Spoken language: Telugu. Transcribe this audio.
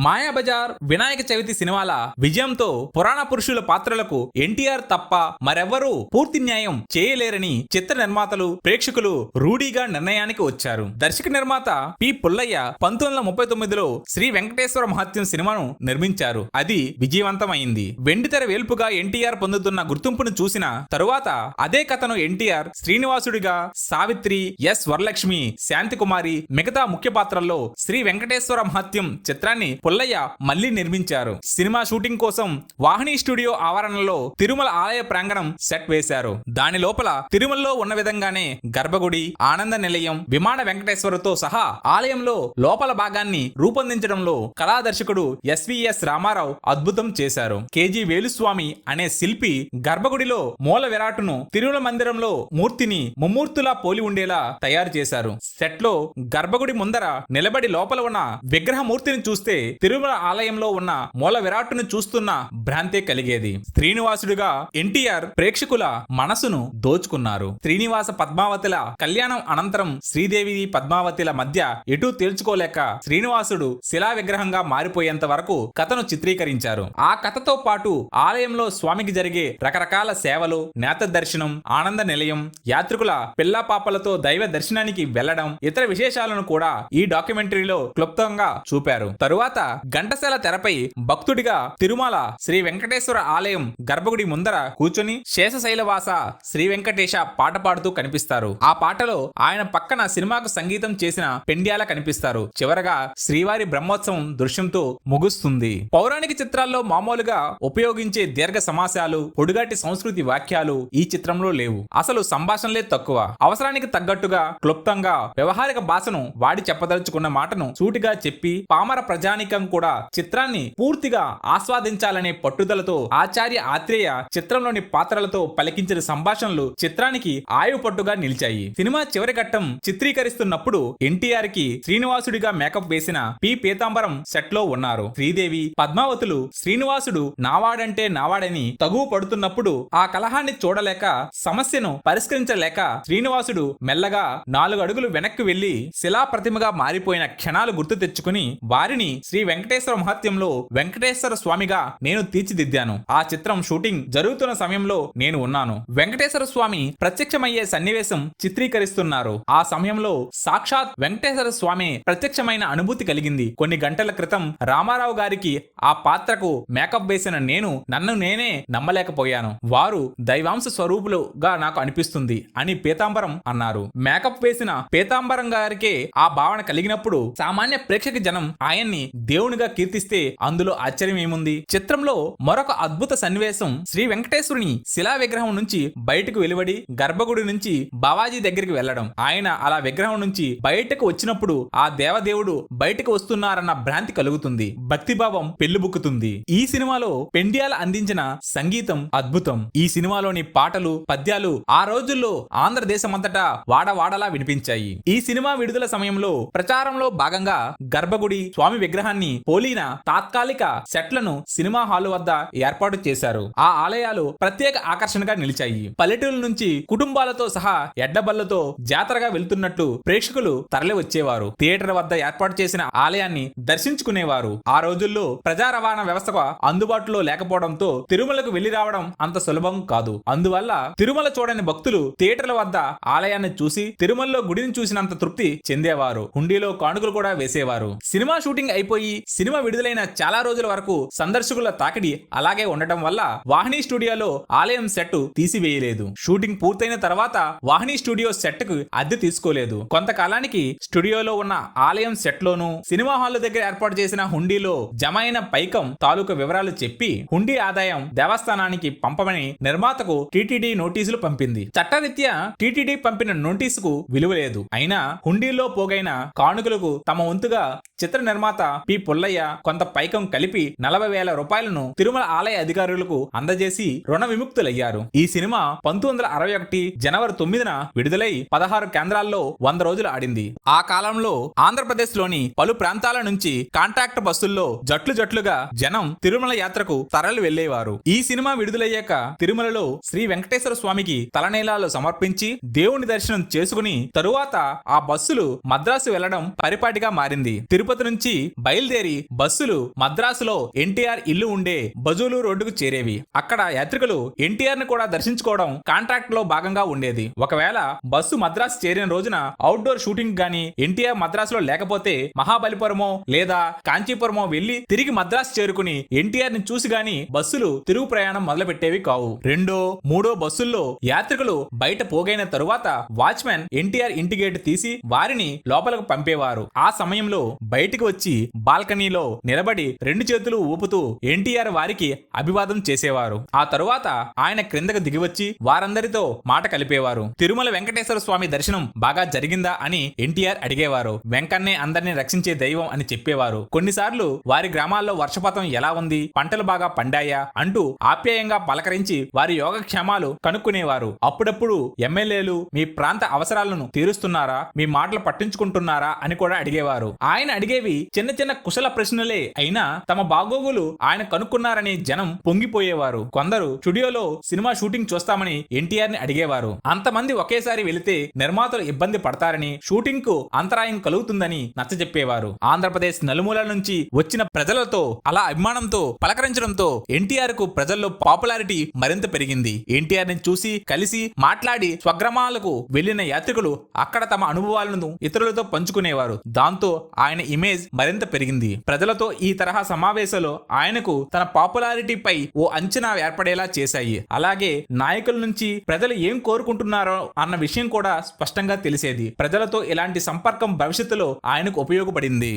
మాయాబజార్, వినాయక చవితి సినిమాల విజయంతో పురాణ పురుషుల పాత్రలకు ఎన్టీఆర్ తప్ప మరెవ్వరూ పూర్తి న్యాయం చేయలేరని చిత్ర నిర్మాతలు, ప్రేక్షకులు రూఢీగా నిర్ణయానికి వచ్చారు. దర్శక నిర్మాత పి పుల్లయ్య 1939లో శ్రీ వెంకటేశ్వర మహత్యం సినిమాను నిర్మించారు. అది విజయవంతమైంది. వెండితెర వేల్పుగా ఎన్టీఆర్ పొందుతున్న గుర్తింపును చూసిన తరువాత అదే కథను ఎన్టీఆర్ శ్రీనివాసుడిగా, సావిత్రి, ఎస్ వరలక్ష్మి, శాంతికుమారి, మిగతా ముఖ్య పాత్రల్లో శ్రీ వెంకటేశ్వర మహత్యం చిత్రాన్ని పుల్లయ్య మళ్లీ నిర్మించారు. సినిమా షూటింగ్ కోసం వాహిని స్టూడియో ఆవరణలో తిరుమల ఆలయ ప్రాంగణం సెట్ వేశారు. దాని లోపల తిరుమలలో ఉన్న విధంగానే గర్భగుడి, ఆనంద నిలయం, విమాన వెంకటేశ్వరతో సహా ఆలయంలో లోపల భాగాన్ని రూపొందించడంలో కళా దర్శకుడు ఎస్విఎస్ రామారావు అద్భుతం చేశారు. కేజీ వేలుస్వామి అనే శిల్పి గర్భగుడిలో మూల విరాటును, తిరుమల మందిరంలో మూర్తిని ముమ్మూర్తులా పోలి ఉండేలా తయారు చేశారు. సెట్ లో గర్భగుడి ముందర నిలబడి లోపల ఉన్న విగ్రహమూర్తిని చూస్తే తిరుమల ఆలయంలో ఉన్న మూల విరాట్టును చూస్తున్న భ్రాంతే కలిగేది. శ్రీనివాసుడిగా ఎన్టీఆర్ ప్రేక్షకుల మనసును దోచుకున్నారు. శ్రీనివాస పద్మావతిల కళ్యాణం అనంతరం శ్రీదేవి పద్మావతిల మధ్య ఎటూ తేల్చుకోలేక శ్రీనివాసుడు శిలా విగ్రహంగా మారిపోయేంత వరకు కథను చిత్రీకరించారు. ఆ కథతో పాటు ఆలయంలో స్వామికి జరిగే రకరకాల సేవలు, నేత దర్శనం, ఆనంద నిలయం, యాత్రికుల పిల్లా పాపలతో దైవ దర్శనానికి వెళ్లడం, ఇతర విశేషాలను కూడా ఈ డాక్యుమెంటరీలో క్లుప్తంగా చూపారు. తరువాత ఘంటసాల తెరపై భక్తుడిగా తిరుమల శ్రీ వెంకటేశ్వర ఆలయం గర్భగుడి ముందర కూర్చొని శేషశైలవాస శ్రీ వెంకటేశ పాట పాడుతూ కనిపిస్తారు. ఆ పాటలో ఆయన పక్కన సినిమాకు సంగీతం చేసిన పెండ్యాల కనిపిస్తారు. చివరగా శ్రీవారి బ్రహ్మోత్సవం దృశ్యంతో ముగుస్తుంది. పౌరాణిక చిత్రాల్లో మామూలుగా ఉపయోగించే దీర్ఘ సమాసాలు, పొడుగాటి సంస్కృతి వాక్యాలు ఈ చిత్రంలో లేవు. అసలు సంభాషణలే తక్కువ. అవసరానికి తగ్గట్టుగా క్లుప్తంగా వ్యవహారిక భాషను వాడి చెప్పదలుచుకున్న మాటను సూటిగా చెప్పి పామర ప్రజానికం కూడా చిత్రాన్ని పూర్తిగా ఆస్వాదించాలనే పట్టుదలతో ఆచార్య ఆత్రేయ చిత్రంలోని పాత్రలతో పలికించిన సంభాషణలు చిత్రానికి ఆయుపట్టుగా నిలిచాయి. సినిమా చివరి ఘట్టం చిత్రీకరిస్తున్నప్పుడు ఎన్టీఆర్ కి శ్రీనివాసుడిగా మేకప్ వేసిన పి పీతాంబరం సెట్ లో ఉన్నారు. శ్రీదేవి, పద్మావతులు శ్రీనివాసుడు నావాడంటే నావాడని తగువ పడుతున్నప్పుడు ఆ కలహాన్ని చూడలేక, సమస్యను పరిష్కరించలేక శ్రీనివాసుడు మెల్లగా 4 అడుగులు వెనక్కి వెళ్లి శిలా ప్రతిమగా మారిపోయిన క్షణాలు గుర్తు తెచ్చుకుని వారిని శ్రీ వెంకటేశ్వర మహత్యంలో వెంకటేశ్వర స్వామిగా నేను తీర్చిదిద్దాను. ఆ చిత్రం షూటింగ్ జరుగుతున్న సమయంలో నేను ఉన్నాను. వెంకటేశ్వర స్వామి ప్రత్యక్షమయ్యే సన్నివేశం చిత్రీకరిస్తున్నారు. ఆ సమయంలో సాక్షాత్ వెంకటేశ్వర స్వామి ప్రత్యక్షమైన అనుభూతి కలిగింది. కొన్ని గంటల క్రితం రామారావు గారికి ఆ పాత్రకు మేకప్ వేసిన నేను నన్ను నేనే నమ్మలేకపోయాను. వారు దైవాంశ స్వరూపులుగా నాకు అనిపిస్తుంది అని పీతాంబరం అన్నారు. మేకప్ వేసిన పీతాంబరం గారికే ఆ భావన కలిగినప్పుడు సామాన్య ప్రేక్షక జనం ఆయన్ని దేవునిగా కీర్తిస్తే అందులో ఆశ్చర్యం ఏముంది? చిత్రంలో మరొక అద్భుత సన్నివేశం శ్రీ వెంకటేశ్వరుని శిలా విగ్రహం నుంచి బయటకు వెలువడి గర్భగుడి నుంచి బావాజీ దగ్గరికి వెళ్లడం. ఆయన అలా విగ్రహం నుంచి బయటకు వచ్చినప్పుడు ఆ దేవదేవుడు బయటకు వస్తున్నారన్న భ్రాంతి కలుగుతుంది. భక్తిభావం పెళ్లిబుక్కుతుంది. ఈ సినిమాలో పెండ్యాల అందించిన సంగీతం అద్భుతం. ఈ సినిమాలోని పాటలు, పద్యాలు ఆ రోజుల్లో ఆంధ్రదేశమంతటా వాడవాడలా వినిపించాయి. ఈ సినిమా విడుదల సమయంలో ప్రచారంలో భాగంగా గర్భగుడి, స్వామి విగ్రహాన్ని పోలిన తాత్కాలిక సెట్లను సినిమా హాలు వద్ద ఏర్పాటు చేశారు. ఆ ఆలయాలు ప్రత్యేక ఆకర్షణగా నిలిచాయి. పల్లెటూరు నుంచి కుటుంబాలతో సహా ఎడ్డబళ్లతో జాతరగా వెళ్తున్నట్లు ప్రేక్షకులు తరలి వచ్చేవారు. థియేటర్ వద్ద ఏర్పాటు చేసిన ఆలయాన్ని దర్శించుకునేవారు. ఆ రోజుల్లో ప్రజా రవాణా వ్యవస్థ అందుబాటులో లేకపోవడంతో తిరుమలకు వెళ్లి రావడం అంత సులభం కాదు. అందువల్ల తిరుమల చూడని భక్తులు థియేటర్ల వద్ద ఆలయాన్ని చూసి తిరుమలలో గుడిని చూసినంత తృప్తి చెందేవారు. హుండీలో కానుకలు కూడా వేసేవారు. సినిమా షూటింగ్ అయిపోయి సినిమా విడుదలైన చాలా రోజుల వరకు సందర్శకుల తాకిడి అలాగే ఉండటం వల్ల వాహిని స్టూడియోలో ఆలయం సెట్ తీసివేయలేదు. షూటింగ్ పూర్తయిన తర్వాత వాహిని స్టూడియో సెట్ కు అద్దె తీసుకోలేదు. కొంతకాలానికి స్టూడియోలో ఉన్న ఆలయం సెట్ లోను, సినిమా హాల్ దగ్గర ఏర్పాటు చేసిన హుండీలో జమ అయిన పైకం తాలూకు వివరాలు చెప్పి హుండీ ఆదాయం దేవస్థానానికి పంపమని నిర్మాతకు టీటీడీ నోటీసులు పంపింది. చట్టరీత్యా టీటీడీ పంపిన నోటీసుకు విలువ లేదు. అయినా హుండీలో పోగైన కానుకలకు తమ వంతుగా చిత్ర నిర్మాత పి పుల్లయ్య కొంత పైకం కలిపి 40,000 రూపాయలను తిరుమల ఆలయ అధికారులకు అందజేసి రుణ విముక్తులయ్యారు. ఈ సినిమా 1961 జనవరి 9న విడుదలై 16 కేంద్రాల్లో 100 రోజులు ఆడింది. ఆ కాలంలో ఆంధ్రప్రదేశ్ లోని పలు ప్రాంతాల నుంచి కాంట్రాక్ట్ బస్సుల్లో జట్లుగా జనం తిరుమల యాత్రకు తరలి వెళ్లేవారు. ఈ సినిమా విడుదలయ్యాక తిరుమలలో శ్రీ వెంకటేశ్వర స్వామికి తలనీలాలు సమర్పించి దేవుని దర్శనం చేసుకుని తరువాత ఆ బస్సులు మద్రాసు వెళ్లడం పరిపాటిగా మారింది. తిరుపతి నుంచి బయలుదేరి బయలుదేరి బస్సులు మద్రాసులో ఎన్టీఆర్ ఇల్లు ఉండే బజూలు రోడ్డుకు చేరేవి. అక్కడ యాత్రికులు ఎన్టీఆర్ ని కూడా దర్శించుకోవడం కాంట్రాక్ట్ లో భాగంగా ఉండేది. ఒకవేళ బస్సు మద్రాసు చేరిన రోజున అవుట్డోర్ షూటింగ్ గాని ఎన్టీఆర్ మద్రాసులో లేకపోతే మహాబలిపురమో లేదా కాంచీపురమో వెళ్లి తిరిగి మద్రాసు చేరుకుని ఎన్టీఆర్ ని చూసి గాని బస్సులు తిరుగు ప్రయాణం మొదలు పెట్టేవి కావు. రెండో మూడో బస్సుల్లో యాత్రికులు బయట పోగైన తరువాత వాచ్మెన్ ఎన్టీఆర్ ఇంటి గేటు తీసి వారిని లోపలకు పంపేవారు. ఆ సమయంలో బయటికి వచ్చి బాల్కనీలో నిలబడి రెండు చేతులు ఊపుతూ ఎన్టీఆర్ వారికి అభివాదం చేసేవారు. ఆ తరువాత ఆయన క్రిందకు దిగివచ్చి వారందరితో మాట కలిపేవారు. తిరుమల వెంకటేశ్వర స్వామి దర్శనం బాగా జరిగిందా అని ఎన్టీఆర్ అడిగేవారు. వెంకన్నే అందరినీ రక్షించే దైవం అని చెప్పేవారు. కొన్నిసార్లు వారి గ్రామాల్లో వర్షపాతం ఎలా ఉంది, పంటలు బాగా పండాయా అంటూ ఆప్యాయంగా పలకరించి వారి యోగక్షేమాలు కనుక్కునేవారు. అప్పుడప్పుడు ఎమ్మెల్యేలు మీ ప్రాంత అవసరాలను తీరుస్తున్నారా, మీ మాటలు పట్టించుకుంటున్నారా అని కూడా అడిగేవారు. ఆయన అడిగేవి చిన్న చిన్న కుశల ప్రశ్నలే అయినా తమ బాగోగులు ఆయన కనుక్కున్నారని జనం పొంగిపోయేవారు. కొందరు స్టూడియోలో సినిమా షూటింగ్ చూస్తామని ఎన్టీఆర్ ని అడిగేవారు. అంతమంది ఒకేసారి వెళితే నిర్మాతలు ఇబ్బంది పడతారని, షూటింగ్ కు అంతరాయం కలుగుతుందని నచ్చజెప్పేవారు. ఆంధ్రప్రదేశ్ నలుమూలల నుంచి వచ్చిన ప్రజలతో అలా అభిమానంతో పలకరించడంతో ఎన్టీఆర్ కు ప్రజల్లో పాపులారిటీ మరింత పెరిగింది. ఎన్టీఆర్ ని చూసి కలిసి మాట్లాడి స్వగ్రామాలకు వెళ్లిన యాత్రికులు అక్కడ తమ అనుభవాలను ఇతరులతో పంచుకునేవారు. దాంతో ఆయన ఇమేజ్ మరింత పెరిగింది. ప్రజలతో ఈ తరహా సమావేశాలు ఆయనకు తన పాపులారిటీపై ఓ అంచనా ఏర్పడేలా చేశాయి. అలాగే నాయకుల నుంచి ప్రజలు ఏం కోరుకుంటున్నారో అన్న విషయం కూడా స్పష్టంగా తెలిసేది. ప్రజలతో ఇలాంటి సంపర్కం భవిష్యత్తులో ఆయనకు ఉపయోగపడింది.